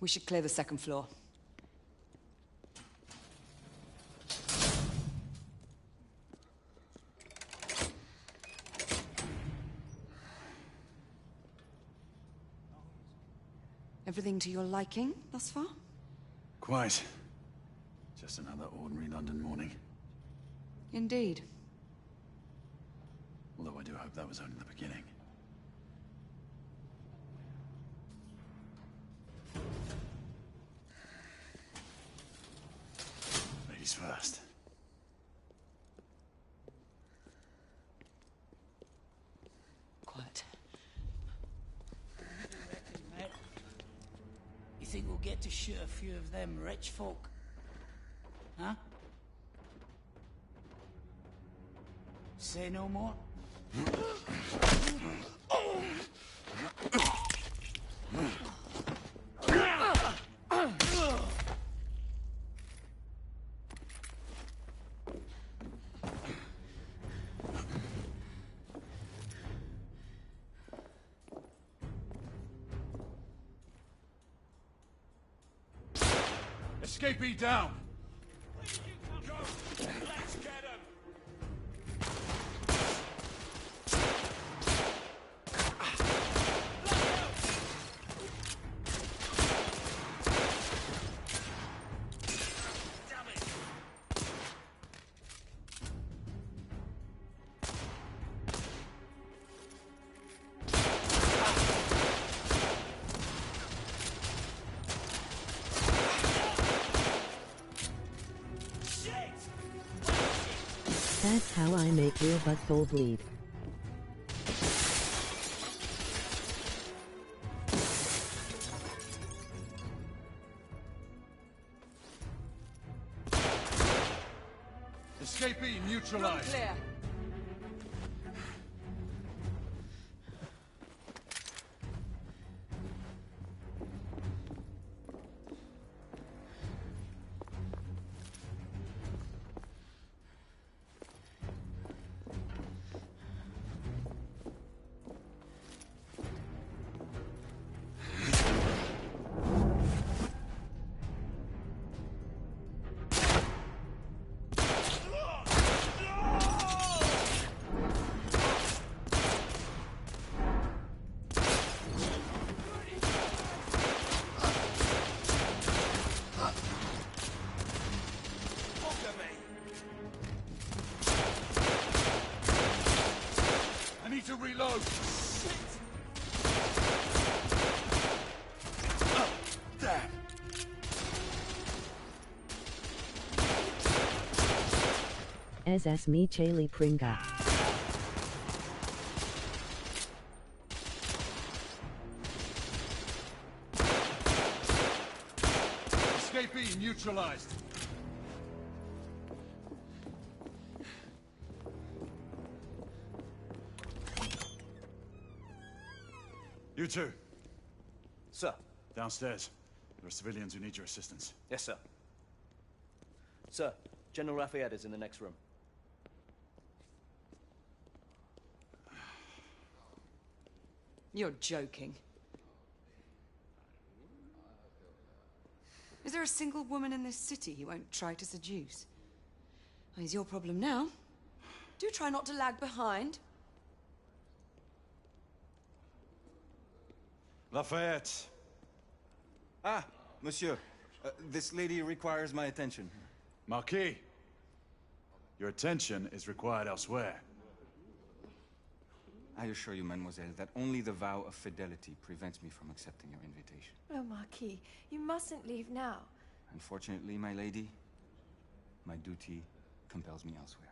We should clear the second floor. Everything to your liking thus far? Quite. Just another ordinary London morning. Indeed. Although I do hope that was only the beginning. Ladies first. Quiet. You think we'll get to shoot a few of them rich folk? Huh? Say no more? Escapee down! Where did you come from? Let's get him! Damn it! That's how I make real butthole bleed. Escapee Room neutralized! clear. I need to reload! There! SS me Chaley Pringa. Escapee neutralized! You two, Sir. downstairs. There are civilians who need your assistance. Yes, sir. Sir, General Lafayette is in the next room. You're joking. Is there a single woman in this city he won't try to seduce? Well, he's your problem now. Do try not to lag behind. Lafayette! Ah, monsieur. This lady requires my attention. Marquis! Your attention is required elsewhere. I assure you, mademoiselle, that only the vow of fidelity prevents me from accepting your invitation. Oh, Marquis, you mustn't leave now. Unfortunately, my lady, my duty compels me elsewhere.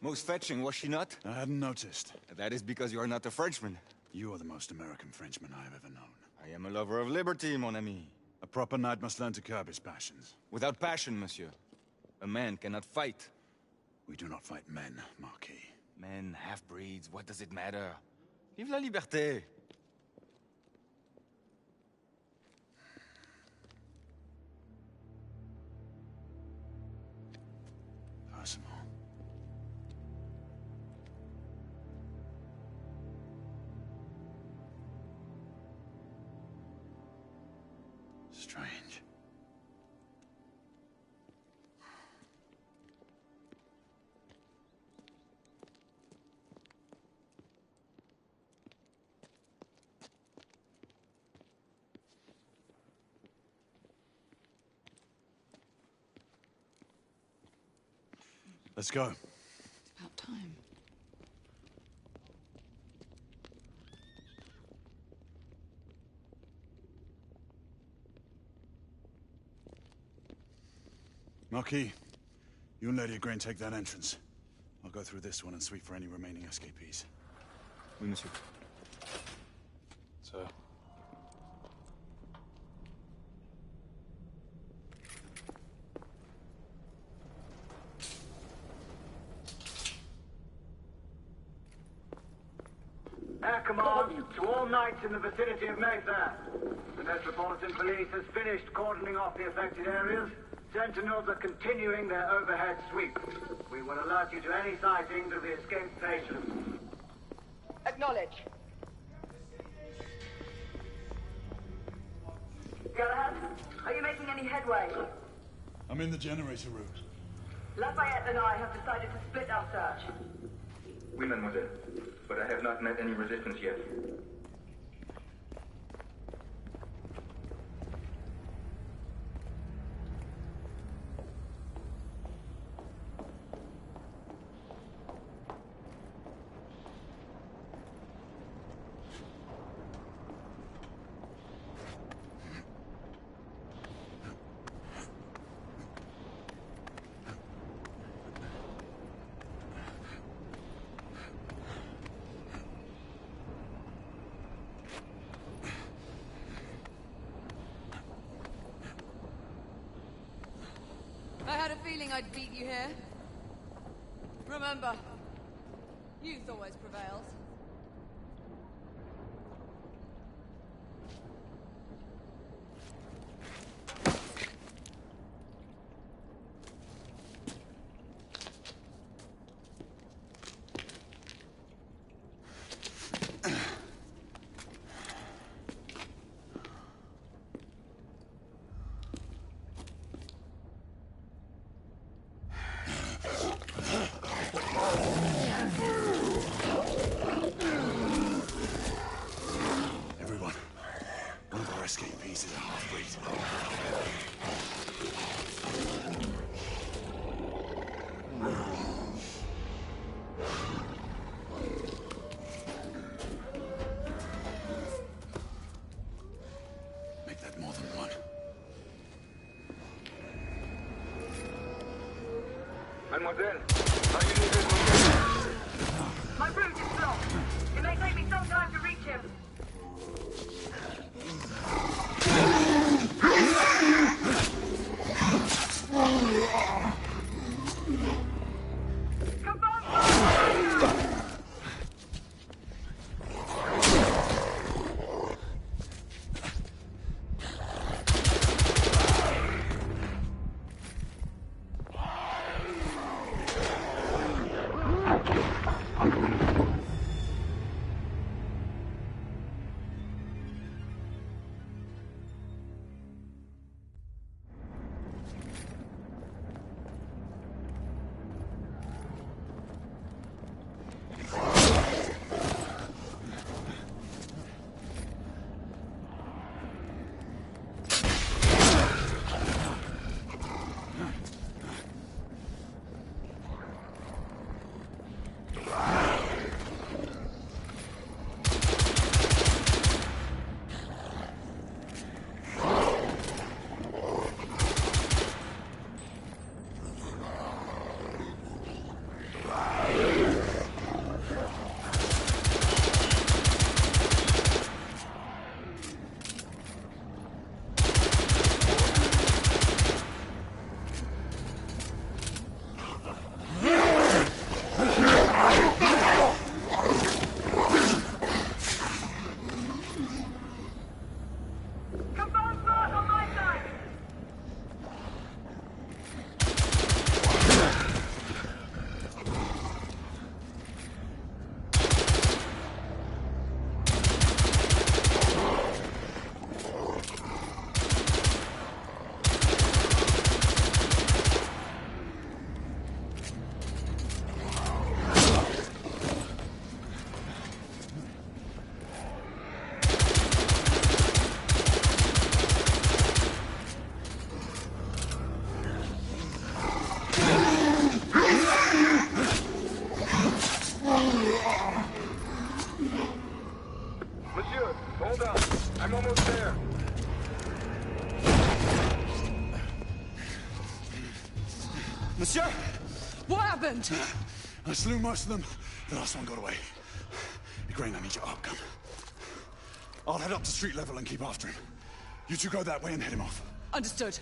Most fetching, was she not? I hadn't noticed. That is because you are not a Frenchman. You are the most American Frenchman I have ever known. I am a lover of liberty, mon ami. A proper knight must learn to curb his passions. Without passion, monsieur, a man cannot fight. We do not fight men, Marquis. Men, half-breeds, what does it matter? Vive la liberté! some more. Strange. Let's go. It's about time. Marquis, you and Lady Grain take that entrance. I'll go through this one and sweep for any remaining escapees. Oui, monsieur. Sir. Air command to all knights in the vicinity of Mayfair. The Metropolitan Police has finished cordoning off the affected areas. Sentinels are continuing their overhead sweep. We will alert you to any sightings of the escaped patients. Acknowledge. Galahad, are you making any headway? I'm in the generator room. Lafayette and I have decided to split our search. Oui, mademoiselle. But I have not met any resistance yet. I had a feeling I'd beat you here. Remember, youth always prevails. Everyone, one of our escapees is a half-breed. Make that more than one. Mademoiselle, are you moving? My route is blocked. It may take me some time to reach him. What happened? I slew most of them. The last one got away. Igraine, I need your arc gun. I'll head up to street level and keep after him. You two go that way and head him off. Understood.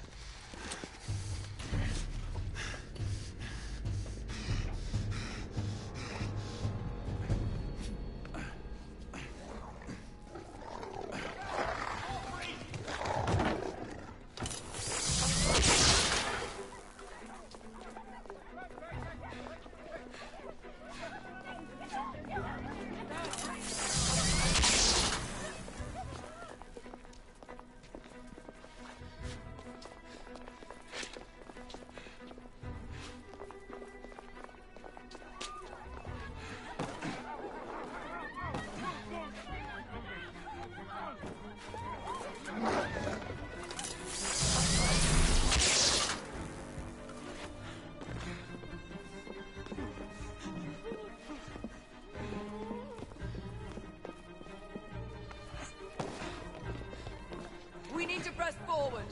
We need to press forward.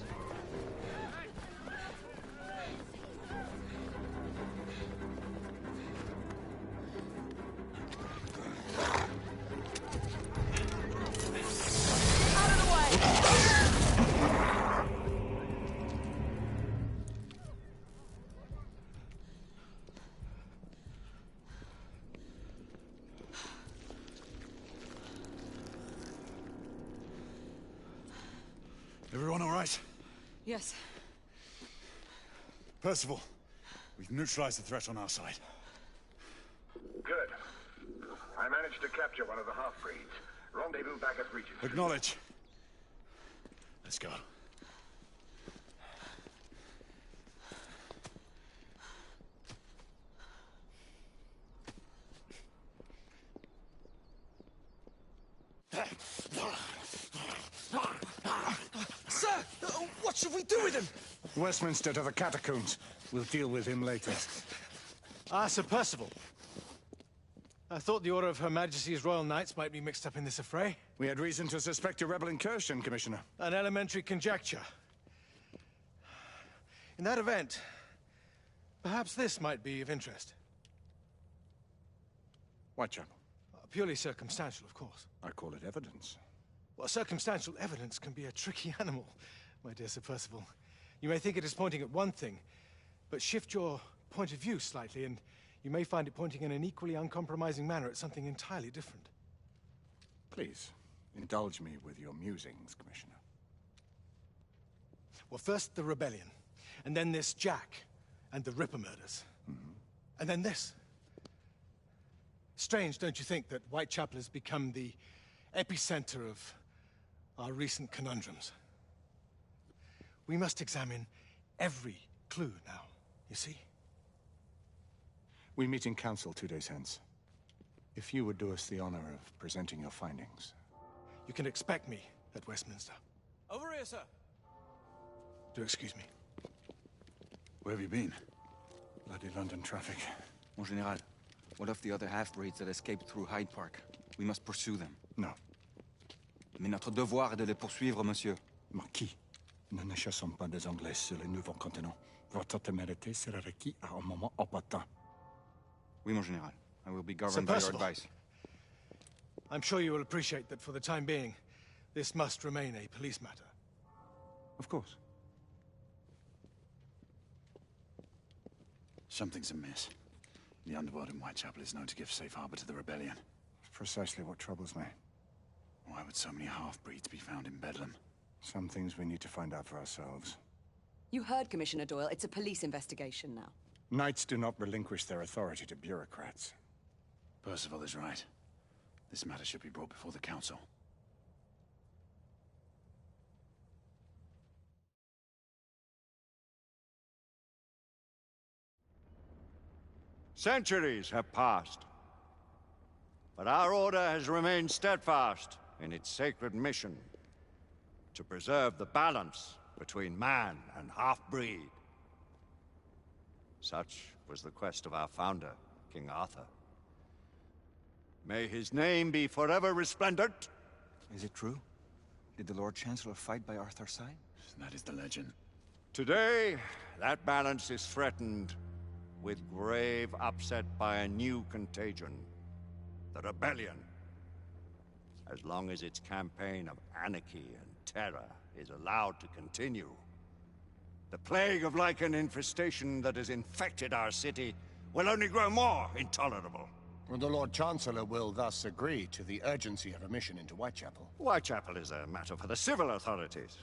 Out of the way! Everyone all right? Yes. Percival, we've neutralized the threat on our side. Good. I managed to capture one of the half-breeds. Rendezvous back at Regent. Acknowledge. Let's go. Sir! What should we do with him? Westminster to the catacombs. We'll deal with him later. Ah, Sir Percival. I thought the Order of Her Majesty's Royal Knights might be mixed up in this affray. We had reason to suspect a rebel incursion, Commissioner. An elementary conjecture. In that event, perhaps this might be of interest. Whitechapel? Purely circumstantial, of course. I call it evidence. Well, circumstantial evidence can be a tricky animal, my dear Sir Percival. You may think it is pointing at one thing, but shift your point of view slightly, and you may find it pointing in an equally uncompromising manner at something entirely different. Please, indulge me with your musings, Commissioner. Well, first the rebellion, and then this Jack, and the Ripper murders. And then this. Strange, don't you think, that Whitechapel has become the epicenter of our recent conundrums? We must examine every clue now, you see? We meet in council 2 days hence. If you would do us the honor of presenting your findings. You can expect me at Westminster. Over here, sir. Do excuse me. Where have you been? Bloody London traffic. Mon Général, what of the other half-breeds that escaped through Hyde Park? We must pursue them. No. Mais notre devoir est de les poursuivre, monsieur. Marquis, nous ne chassons pas des Anglais sur le nouveau continent. Votre témérité sera requis à un moment opportun. Oui, mon Général. I will be governed by your advice. I'm sure you will appreciate that for the time being, this must remain a police matter. Of course. Something's amiss. The underworld in Whitechapel is known to give safe harbor to the rebellion. Precisely what troubles me. Why would so many half-breeds be found in Bedlam? Some things we need to find out for ourselves. You heard, Commissioner Doyle. It's a police investigation now. Knights do not relinquish their authority to bureaucrats. Percival is right. This matter should be brought before the council. Centuries have passed, but our order has remained steadfast in its sacred mission to preserve the balance between man and half-breed. Such was the quest of our founder, King Arthur. May his name be forever resplendent. Is it true? Did the Lord Chancellor fight by Arthur's side? That is the legend. Today, that balance is threatened with grave upset by a new contagion, the rebellion. As long as its campaign of anarchy and terror is allowed to continue, the plague of Lycan infestation that has infected our city will only grow more intolerable. Well, the Lord Chancellor will thus agree to the urgency of a mission into Whitechapel. Whitechapel is a matter for the civil authorities.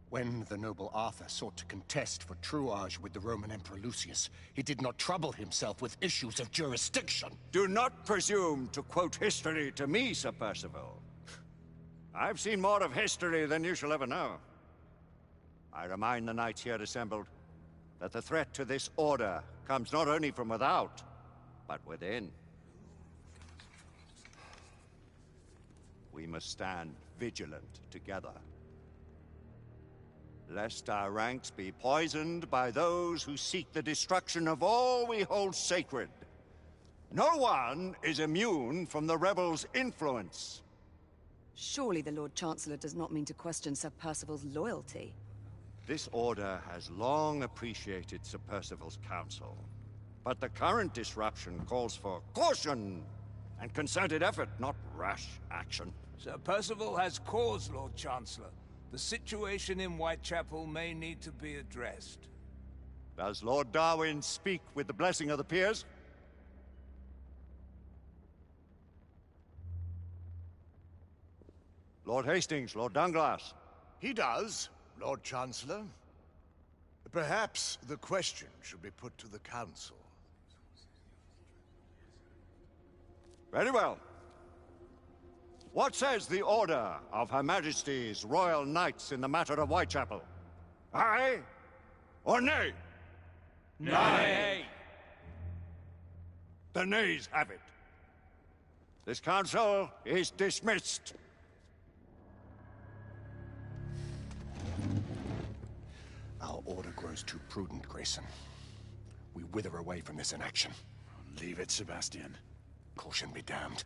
When the noble Arthur sought to contest for truage with the Roman Emperor Lucius, he did not trouble himself with issues of jurisdiction. Do not presume to quote history to me, Sir Percival. I've seen more of history than you shall ever know. I remind the knights here assembled that the threat to this order comes not only from without, but within. We must stand vigilant together, lest our ranks be poisoned by those who seek the destruction of all we hold sacred. No one is immune from the rebels' influence. Surely the Lord Chancellor does not mean to question Sir Percival's loyalty. This order has long appreciated Sir Percival's counsel, but the current disruption calls for caution and concerted effort, not rash action. Sir Percival has cause, Lord Chancellor. The situation in Whitechapel may need to be addressed. Does Lord Darwin speak with the blessing of the peers? Lord Hastings, Lord Dunglass. He does, Lord Chancellor. Perhaps the question should be put to the Council. Very well. What says the Order of Her Majesty's Royal Knights in the matter of Whitechapel? Aye or nay? Nay. The nays have it. This council is dismissed. Our order grows too prudent, Grayson. We wither away from this inaction. Leave it, Sebastian. Caution be damned.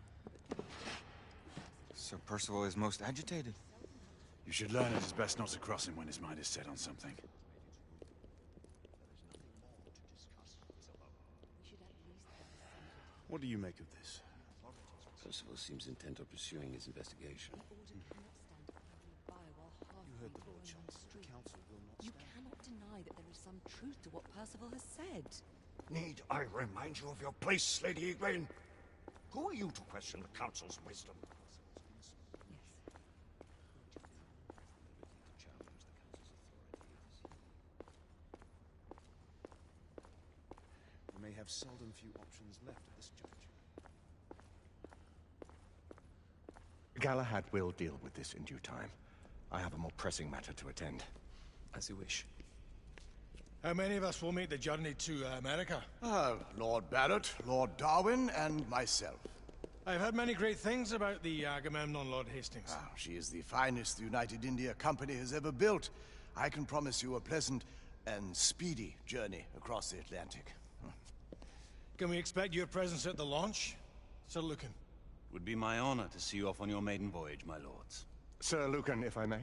Sir Percival is most agitated. You should learn it is best not to cross him when his mind is set on something. What do you make of this? Percival seems intent on pursuing his investigation. You heard the Lord Chancellor. The Council will not stand. You cannot deny that there is some truth to what Percival has said. Need I remind you of your place, Lady Egwene? Who are you to question the Council's wisdom? We may have seldom few options left at this juncture. Galahad will deal with this in due time. I have a more pressing matter to attend. As you wish. How many of us will make the journey to America? Lord Barrett, Lord Darwin, and myself. I've heard many great things about the Agamemnon, Lord Hastings. She is the finest the United India Company has ever built. I can promise you a pleasant and speedy journey across the Atlantic. Can we expect your presence at the launch, Sir Lucan? Would be my honor to see you off on your maiden voyage, my lords. Sir Lucan, if I may?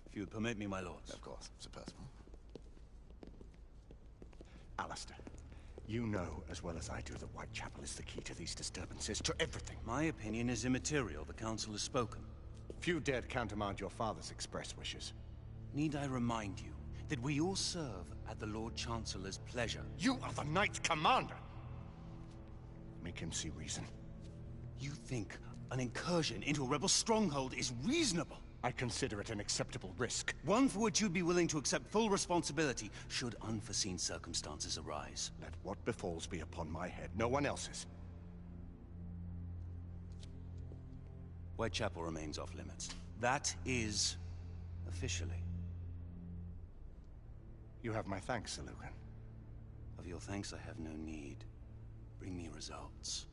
If you would permit me, my lords. Of course, Sir Percival. Alistair, you know as well as I do that Whitechapel is the key to these disturbances, to everything. My opinion is immaterial. The Council has spoken. Few dared countermand your father's express wishes. Need I remind you that we all serve at the Lord Chancellor's pleasure? You are the Knight Commander! Make him see reason. You think an incursion into a rebel stronghold is reasonable? I consider it an acceptable risk. One for which you'd be willing to accept full responsibility should unforeseen circumstances arise. Let what befalls be upon my head, no one else's. Whitechapel remains off limits. That is officially. You have my thanks, Sir Lucan. Of your thanks I have no need. Bring me results.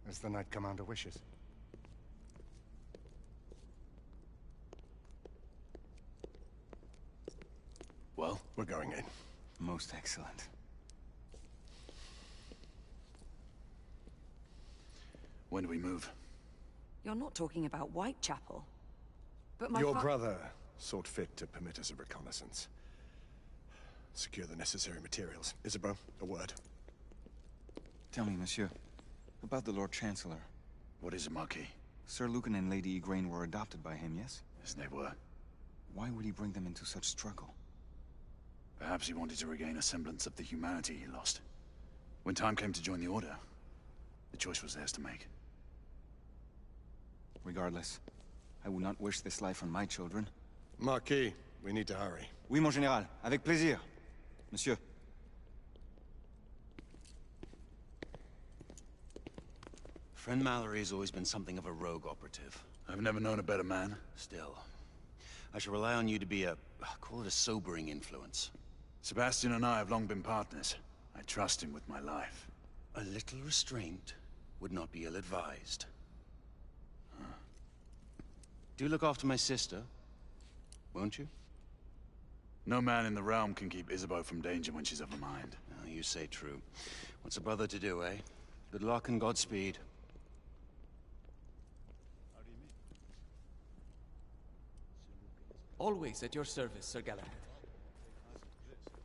As the Knight Commander wishes. Well, we're going in. Most excellent. When do we move? You're not talking about Whitechapel. But my Your brother sought fit to permit us a reconnaissance. Secure the necessary materials. Isabeau, a word. Tell me, monsieur, about the Lord Chancellor. What is it, Marquis? Sir Lucan and Lady Igraine were adopted by him, yes? Yes, they were. Why would he bring them into such struggle? Perhaps he wanted to regain a semblance of the humanity he lost. When time came to join the Order, the choice was theirs to make. Regardless, I would not wish this life on my children. Marquis, we need to hurry. Oui, mon général. Avec plaisir. Monsieur. Friend Mallory has always been something of a rogue operative. I've never known a better man. Still, I shall rely on you to be call it a sobering influence. Sebastian and I have long been partners. I trust him with my life. A little restraint would not be ill-advised. Do look after my sister, won't you? No man in the realm can keep Isabeau from danger when she's of a mind. Oh, you say true. What's a brother to do, eh? Good luck and Godspeed. Always at your service, Sir Galahad.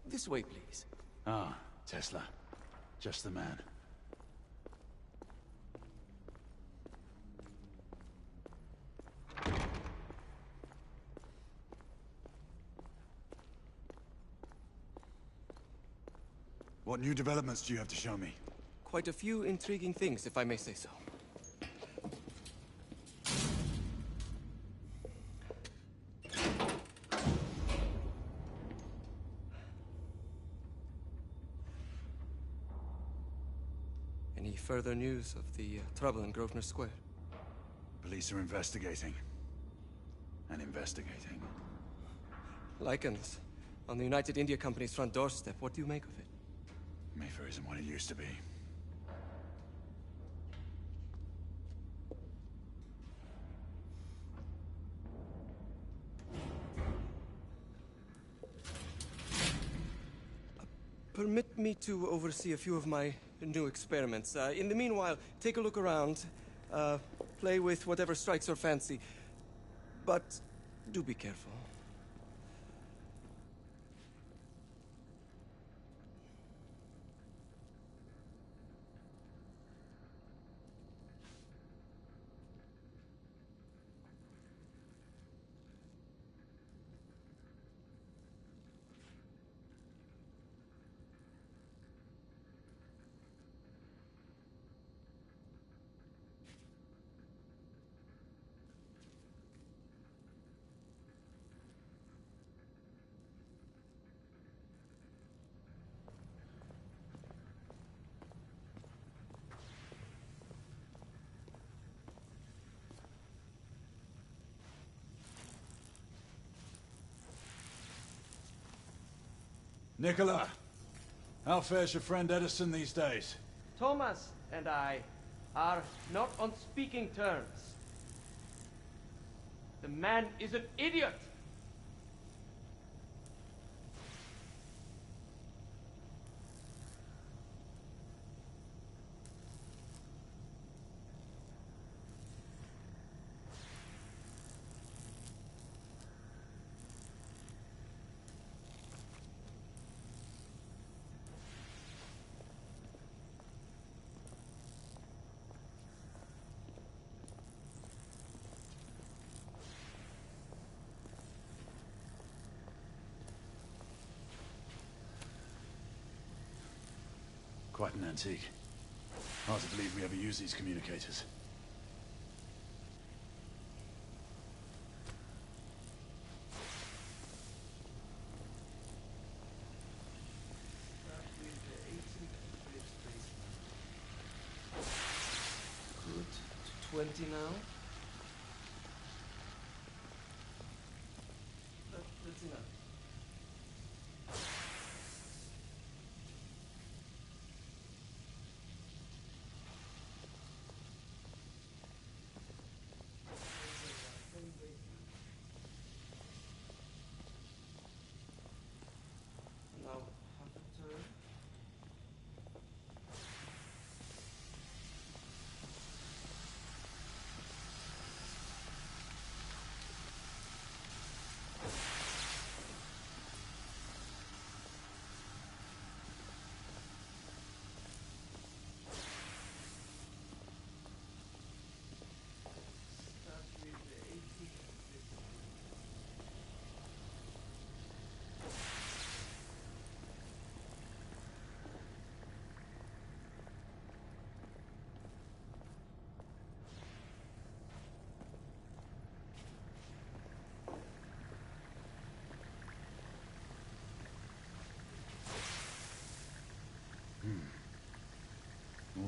This way, please. Ah, Tesla. Just the man. What new developments do you have to show me? Quite a few intriguing things, if I may say so. Any further news of the trouble in Grosvenor Square? Police are investigating. And investigating. Lycans, on the United India Company's front doorstep. What do you make of it? Mayfair isn't what it used to be. Permit me to oversee a few of my new experiments. In the meanwhile, take a look around. Play with whatever strikes your fancy. But do be careful. Nicola, how fares your friend Edison these days? Thomas and I are not on speaking terms. The man is an idiot! Quite an antique. Hard to believe we ever use these communicators. Good. 20 now. That's enough. Now, half a turn.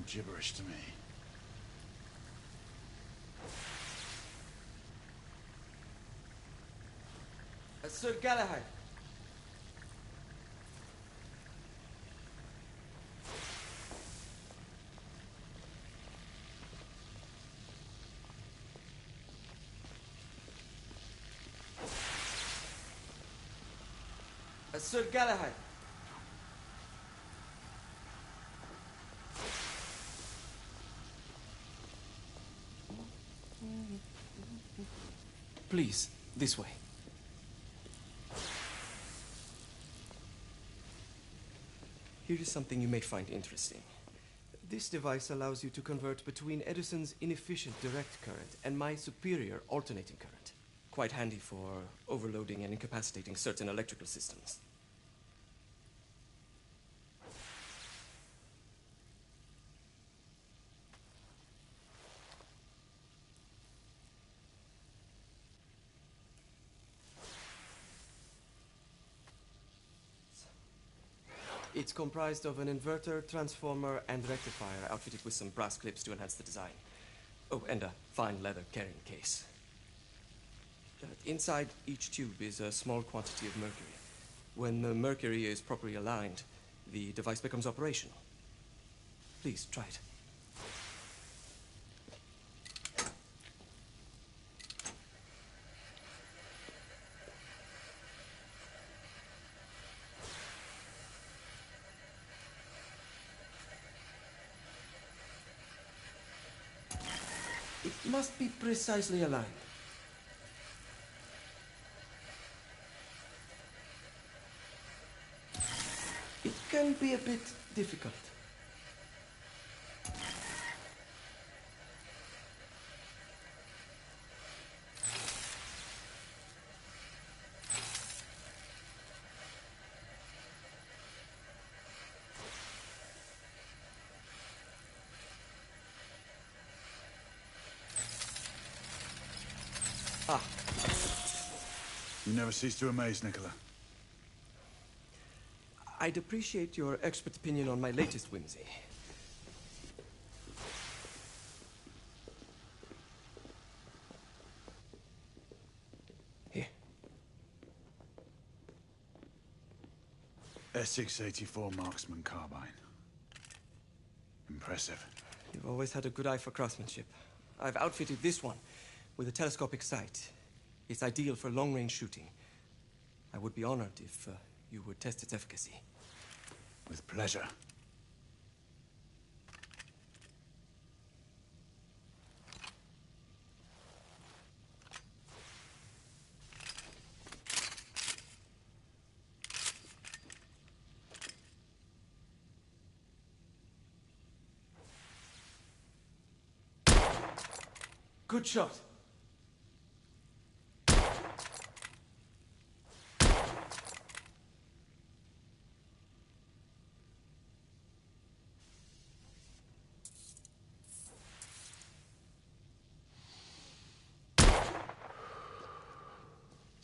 all gibberish to me. Sir Galahad. Sir Galahad. Please, this way. Here is something you may find interesting. This device allows you to convert between Edison's inefficient direct current and my superior alternating current. Quite handy for overloading and incapacitating certain electrical systems. It's comprised of an inverter, transformer, and rectifier outfitted with some brass clips to enhance the design. Oh, and a fine leather carrying case. Inside each tube is a small quantity of mercury. When the mercury is properly aligned, the device becomes operational. Please, try it. It must be precisely aligned. It can be a bit difficult. You never cease to amaze, Nicola. I'd appreciate your expert opinion on my latest whimsy. Here. S684 Marksman Carbine. Impressive. You've always had a good eye for craftsmanship. I've outfitted this one with a telescopic sight. It's ideal for long-range shooting. I would be honored if you would test its efficacy. With pleasure. Good shot.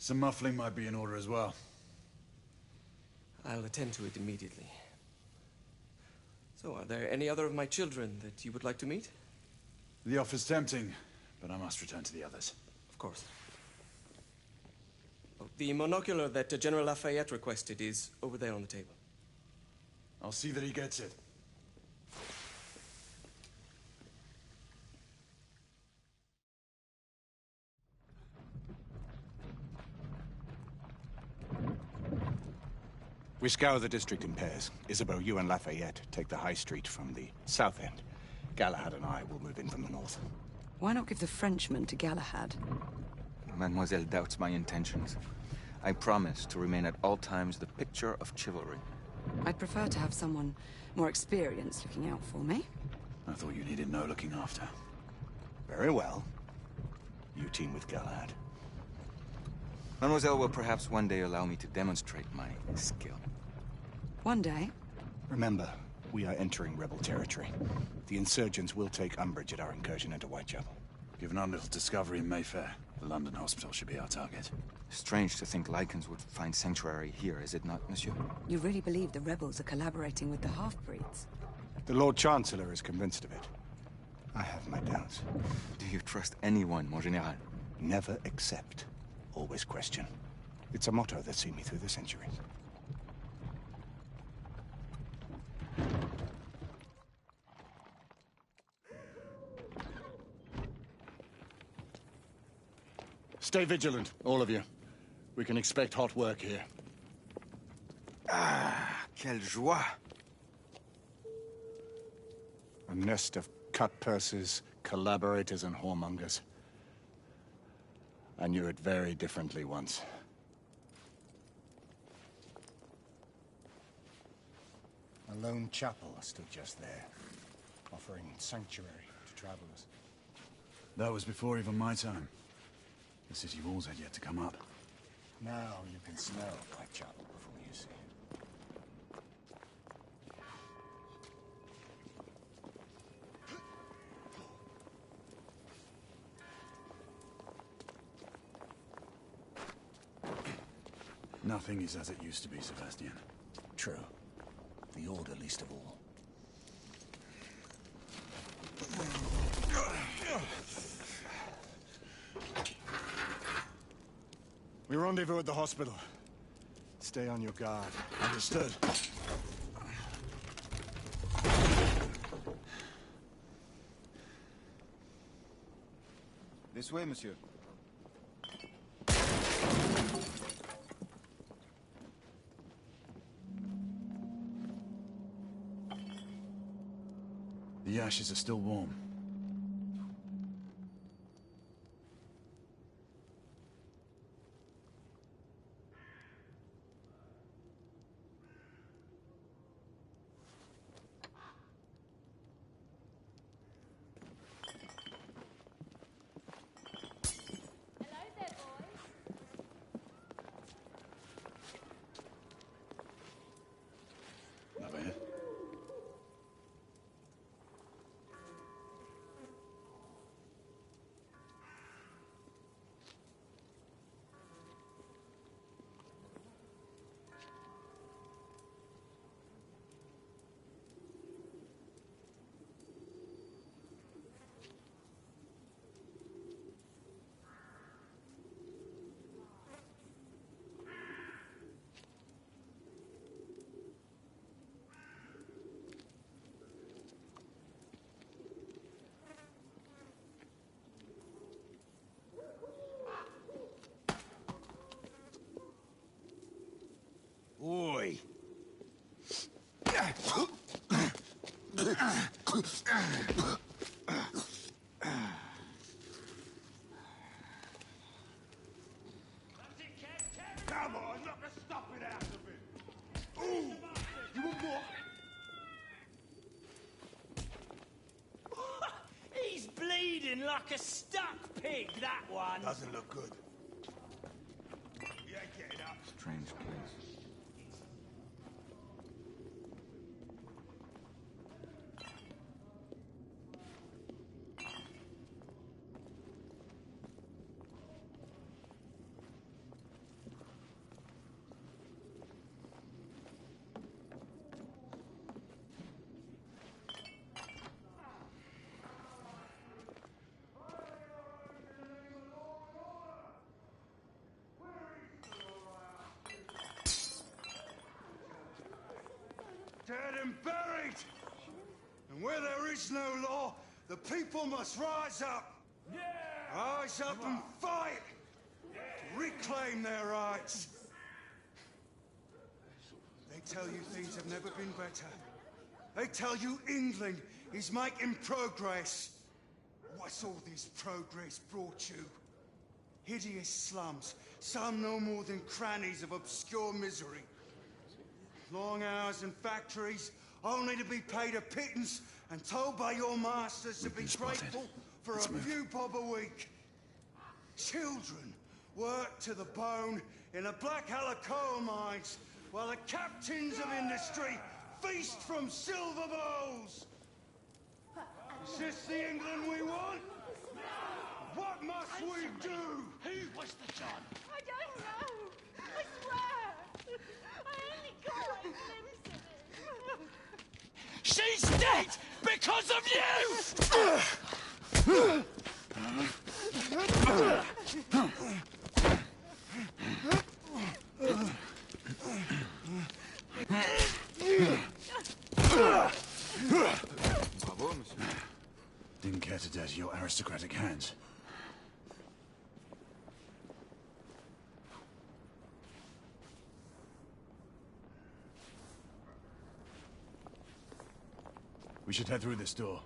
Some muffling might be in order as well. I'll attend to it immediately. So, are there any other of my children that you would like to meet? The offer's tempting, but I must return to the others. Of course. Oh, the monocular that General Lafayette requested is over there on the table. I'll see that he gets it. We scour the district in pairs. Isabeau, you and Lafayette take the high street from the south end. Galahad and I will move in from the north. Why not give the Frenchman to Galahad? Mademoiselle doubts my intentions. I promise to remain at all times the picture of chivalry. I'd prefer to have someone more experienced looking out for me. I thought you needed no looking after. Very well. You team with Galahad. Mademoiselle will perhaps one day allow me to demonstrate my skill. One day? Remember, we are entering rebel territory. The insurgents will take umbrage at our incursion into Whitechapel. Given our little discovery in Mayfair, the London hospital should be our target. Strange to think Lycans would find sanctuary here, is it not, monsieur? You really believe the rebels are collaborating with the half-breeds? The Lord Chancellor is convinced of it. I have my doubts. Do you trust anyone, mon général? Never accept. Always question. It's a motto that's seen me through the centuries. Stay vigilant, all of you. We can expect hot work here. Ah, quelle joie! A nest of cut-purses, collaborators, and whoremongers. I knew it very differently once. A lone chapel stood just there, offering sanctuary to travelers. That was before even my time. The city walls had yet to come up. Now you can smell Whitechapel before you see it. Nothing is as it used to be, Sebastian. True. The Order least of all. We rendezvous at the hospital. Stay on your guard. Understood. This way, monsieur. The ashes are still warm. Oi! Come on, knock the stuffing out of him! Ooh! You want more? He's bleeding like a stuck pig, that one. Doesn't look good. You ain't getting up. Strange place. Dead and buried! And where there is no law, the people must rise up! Yeah! Rise up and fight! To reclaim their rights! They tell you things have never been better. They tell you England is making progress. What's all this progress brought you? Hideous slums, some no more than crannies of obscure misery. Long hours in factories, only to be paid a pittance and told by your masters to be grateful for a few bob a week. Children work to the bone in the Black Hella coal mines, while the captains of industry feast from silver bowls. Is this the England we want? What must we do? Who was the John? I don't know. I swear. I only got a glimpse of it. She's dead because of you! Bravo, monsieur. Didn't care to dirty your aristocratic hands. We should head through this door.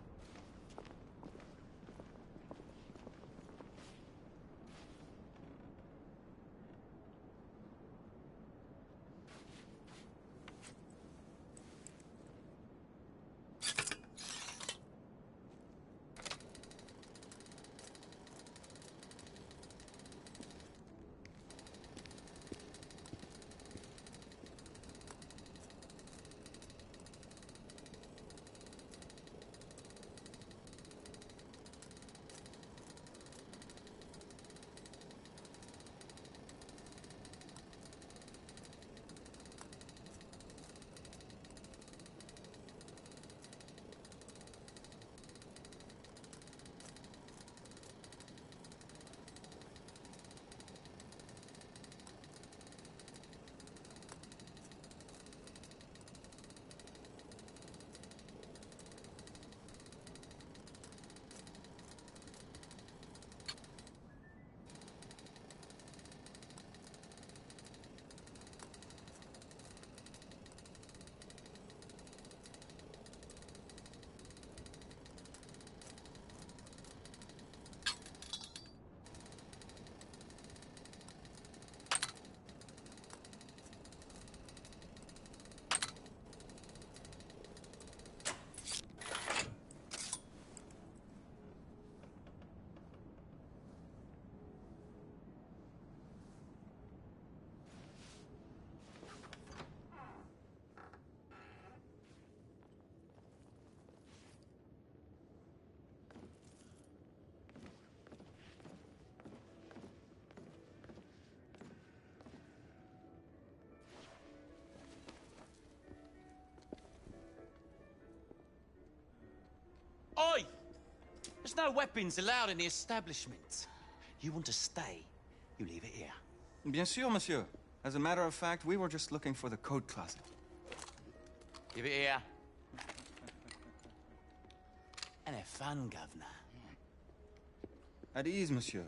Oi! There's no weapons allowed in the establishment. You want to stay, you leave it here. Bien sûr, monsieur. As a matter of fact, we were just looking for the code closet. Give it here. And have fun, Governor. At ease, monsieur.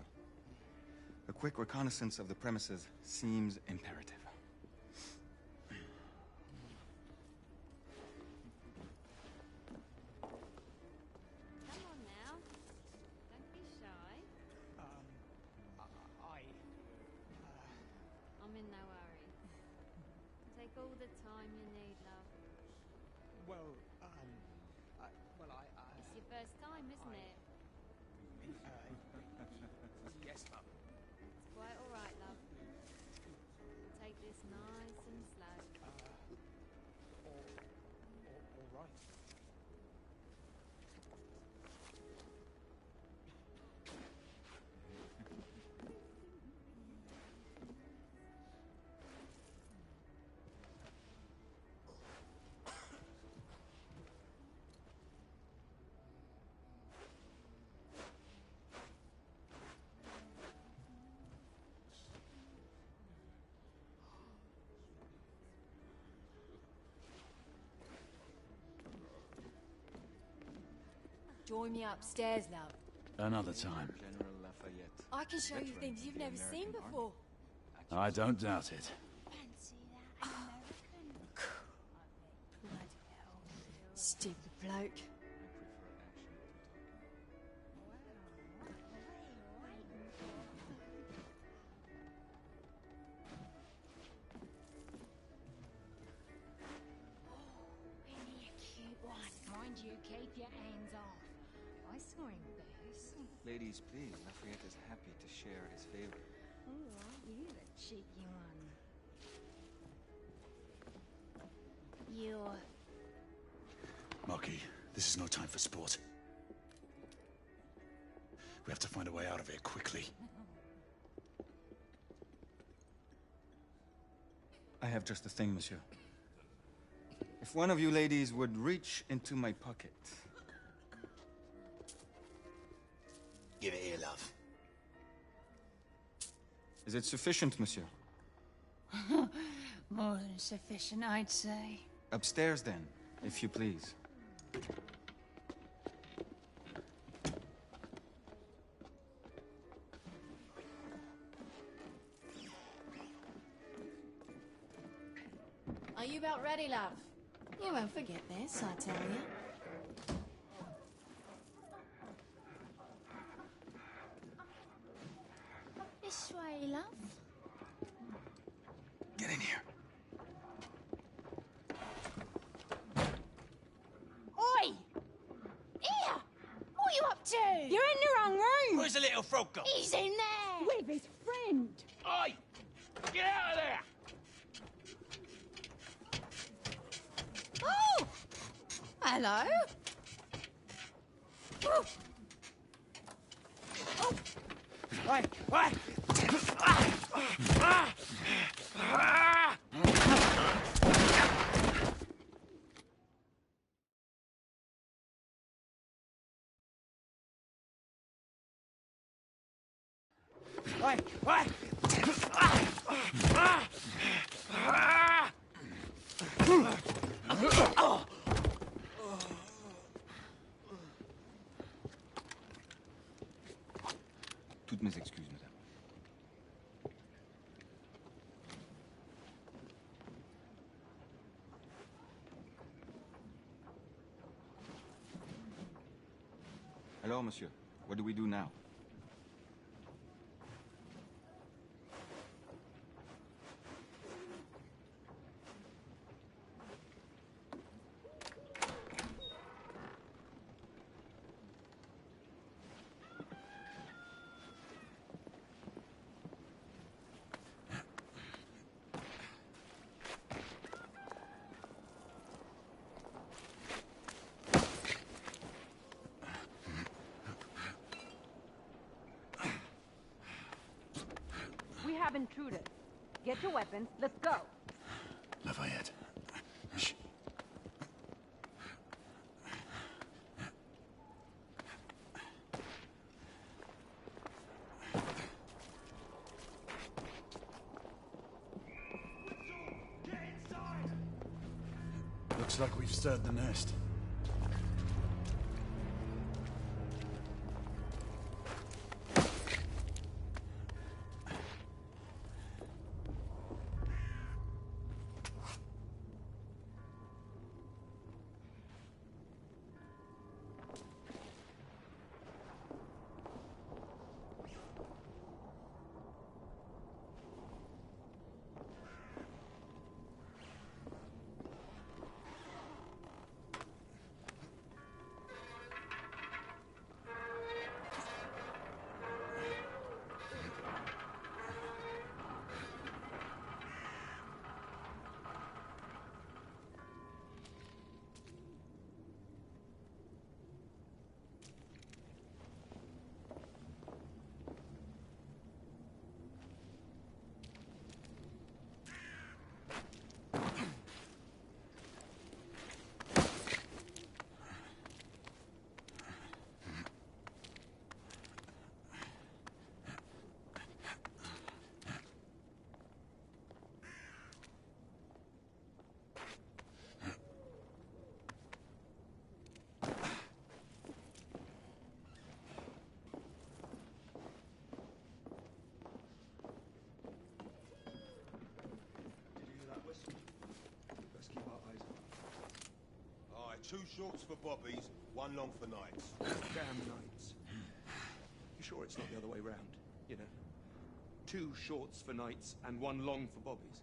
A quick reconnaissance of the premises seems imperative. All the time you need, love. It's your first time, isn't it? Yes, Mum. It's quite all right, love. Take this nice and slow. All right. Join me upstairs, love. Another time. General Lafayette. I can show you Veteran things of you've the never American seen before. I don't doubt it. Stupid bloke. Mind you, keep your hands off. I saw him first. Ladies, please. Lafayette is happy to share his favor. Oh, aren't you the cheeky one? You're... Marquis, this is no time for sport. We have to find a way out of here quickly. I have just the thing, monsieur. If one of you ladies would reach into my pocket. Give it here, love. Is it sufficient, monsieur? More than sufficient, I'd say. Upstairs, then, if you please. Are you about ready, love? You won't forget this, I tell you. This way, love. Get in here. Oi! Here! What are you up to? You're in the wrong room! Where's the little frog gone? He's in there! With his friend! Oi! Get out of there! Oh! Hello? Oh. Oh. Oi! Oi! Oi! Oi! Toutes mes excuses, madame. Alors, monsieur, what do we do now? We have intruders. Get your weapons. Let's go. Lafayette. Shh. Looks like we've stirred the nest. Two shorts for bobbies, one long for nights. Damn nights. You sure it's not the other way round? You know, 2 shorts for nights and 1 long for bobbies.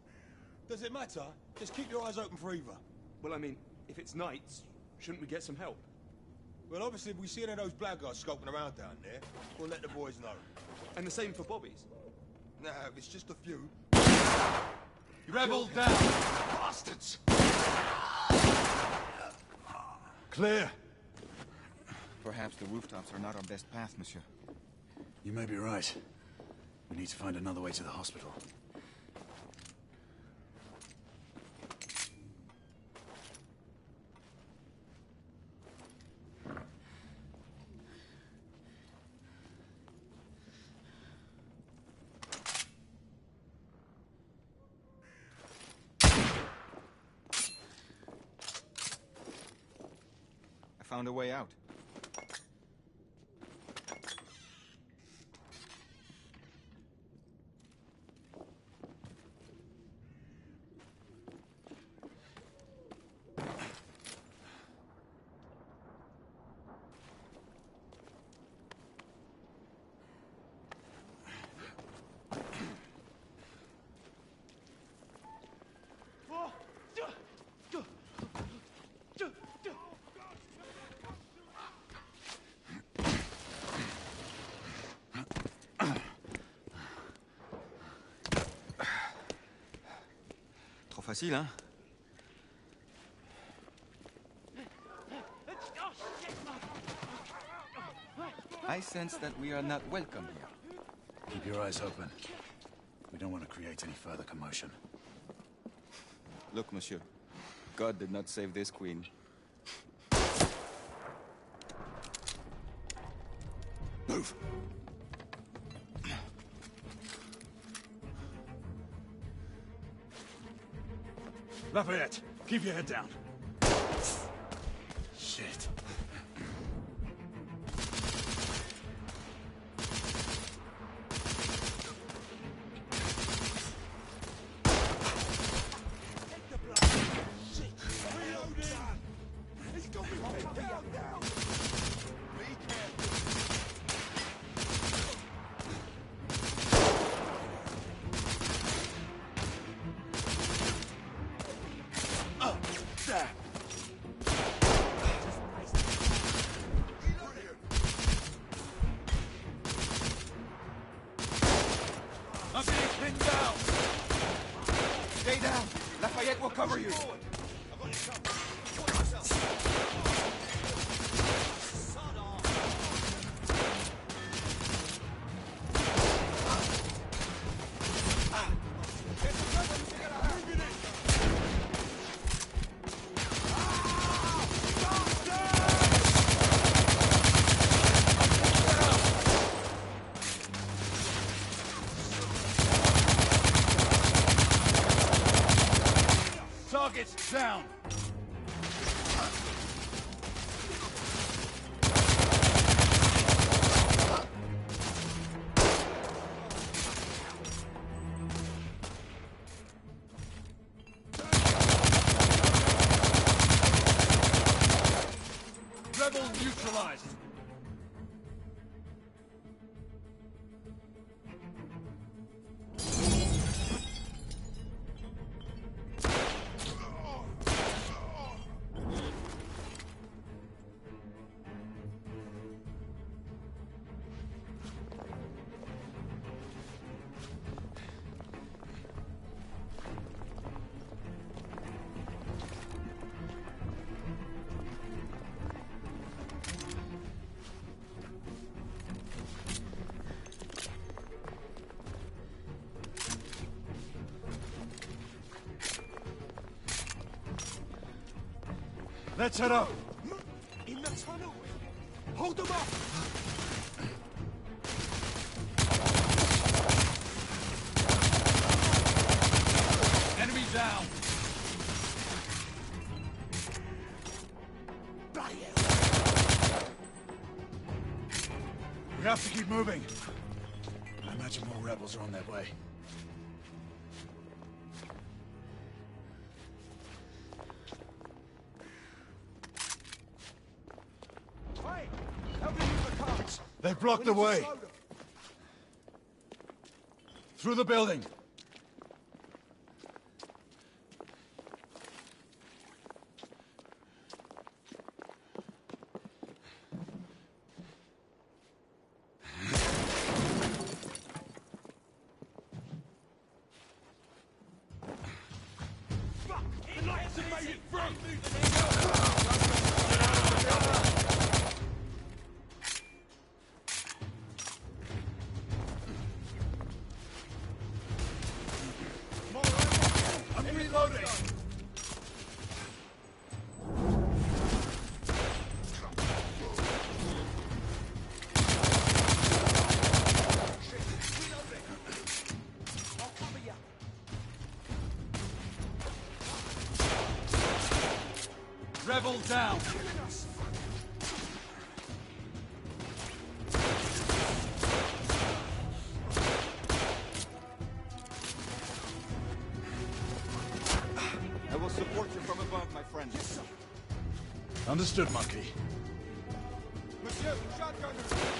Does it matter? Just keep your eyes open for either. Well, I mean, if it's nights, shouldn't we get some help? Well, obviously, if we see any of those blackguards scoping around down there, we'll let the boys know. And the same for bobbies? No, if it's just a few. You rebel down! Bastards! Clear. Perhaps the rooftops are not our best path, monsieur. You may be right. We need to find another way to the hospital. found a way out. Trop facile, hein? I sense that we are not welcome here. Keep your eyes open. We don't want to create any further commotion. Look, monsieur. God did not save this queen. Move! Lafayette, keep your head down. Shit. I'm being pinned down! Stay down! Lafayette will cover you! Targets down! Rebel neutralized! Let's head up! In the tunnel! Hold them up! Enemy down! We have to keep moving. I imagine more rebels are on their way. They've blocked the way. Through the building. The knights have made it through! I'm reloading! Rebel down! Understood, Monkey. Monsieur, shotgunner!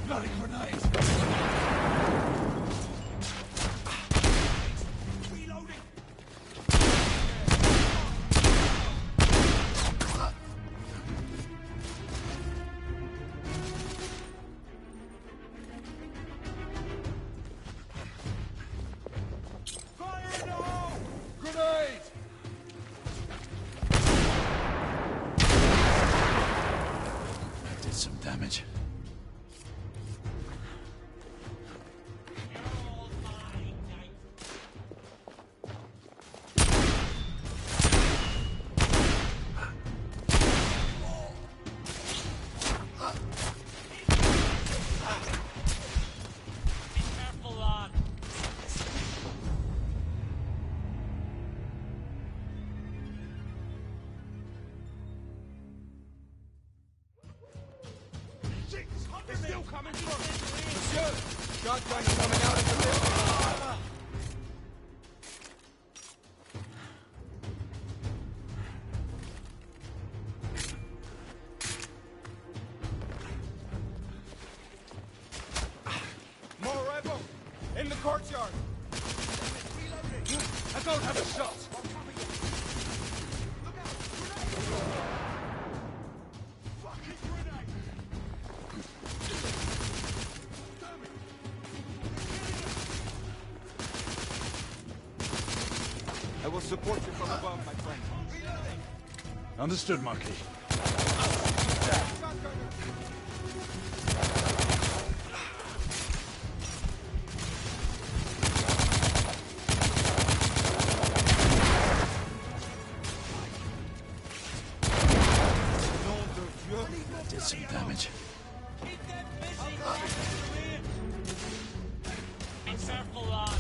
Bloody grenade! Damage. Still coming through! Monsieur! Shotgun coming out of the building! More rifle! In the courtyard! I don't have a shot! I will support you from above, my friend. Understood, Monkey. That did some damage. Be careful, lad.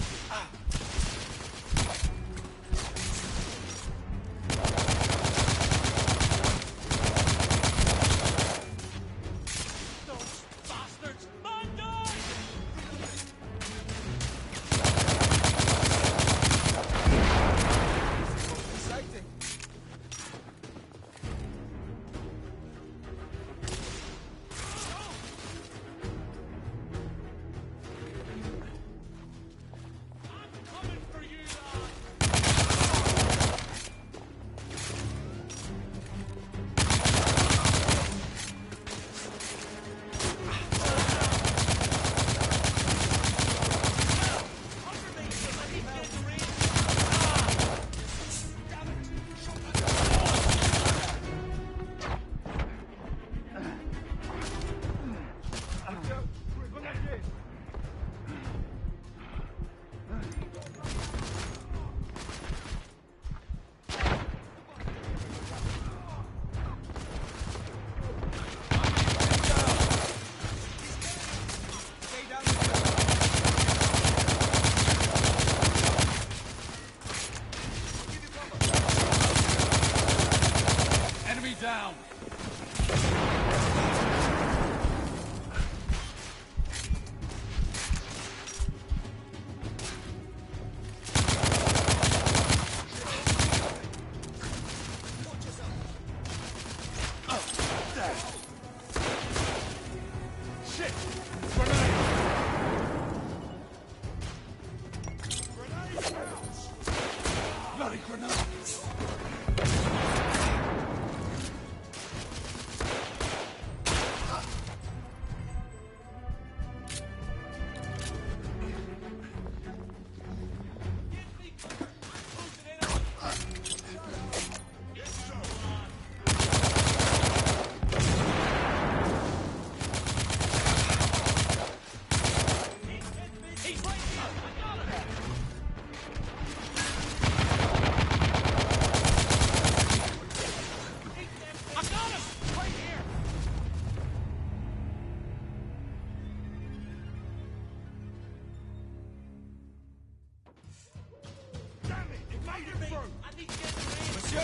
Monsieur,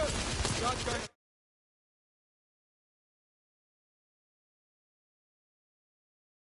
God's going.